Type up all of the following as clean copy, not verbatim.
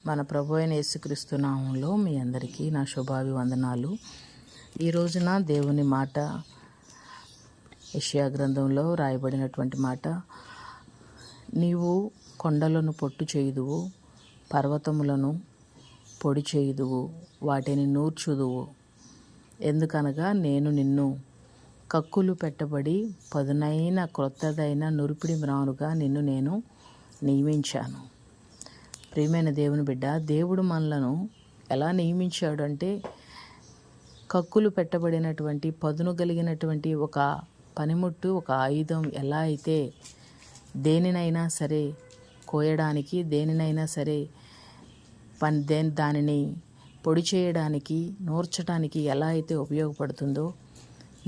మన ప్రభు అయిన యేసుక్రీస్తు నామంలో మీ అందరికీ నా శుభాభివందనాలు. ఈ రోజున దేవుని మాట యెషయా గ్రంథంలో రాయబడినటువంటి మాట, నీవు కొండలను పొట్టు చేయుదువు, పర్వతములను పొడి చేయుదువు, వాటిని నూర్చుదువు. ఎందుకనగా నేను నిన్ను కక్కులు పెట్టబడి పదునైన క్రొత్తదైన నురిపిడి మ్రానుగా నిన్ను నేను నియమించాను. ప్రియమైన దేవుని బిడ్డ, దేవుడు మనలను ఎలా నియమించాడు అంటే, కక్కులు పెట్టబడినటువంటి పదును కలిగినటువంటి ఒక పనిముట్టు, ఒక ఆయుధం ఎలా అయితే దేనినైనా సరే కోయడానికి, దేనినైనా సరే దానిని పొడి చేయడానికి, నూర్చడానికి ఎలా అయితే ఉపయోగపడుతుందో,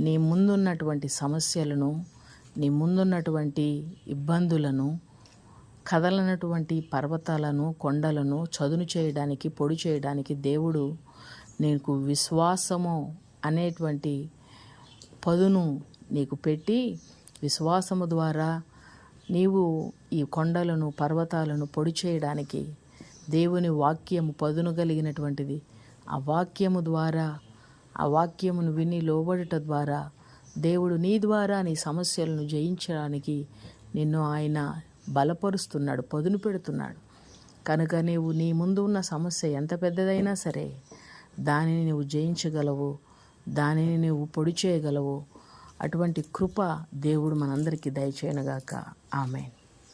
నీ ముందున్నటువంటి సమస్యలను, నీ ముందున్నటువంటి ఇబ్బందులను, కదలనటువంటి పర్వతాలను, కొండలను చదును చేయడానికి, పొడి చేయడానికి దేవుడు నీకు విశ్వాసము అనేటువంటి పదును నీకు పెట్టి, విశ్వాసము ద్వారా నీవు ఈ కొండలను, పర్వతాలను పొడి చేయడానికి దేవుని వాక్యము పదును కలిగినటువంటిది. ఆ వాక్యము ద్వారా, ఆ వాక్యమును విని లోబడుట ద్వారా దేవుడు నీ ద్వారా నీ సమస్యలను జయించడానికి నిన్ను ఆయన బలపరుస్తున్నాడు, పదును పెడుతున్నాడు. కనుక నీవు నీ ముందు ఉన్న సమస్య ఎంత పెద్దదైనా సరే దానిని నువ్వు జయించగలవు, దానిని నువ్వు పొడి చేయగలవు. అటువంటి కృప దేవుడు మనందరికీ దయచేయనుగాక. ఆమేన్.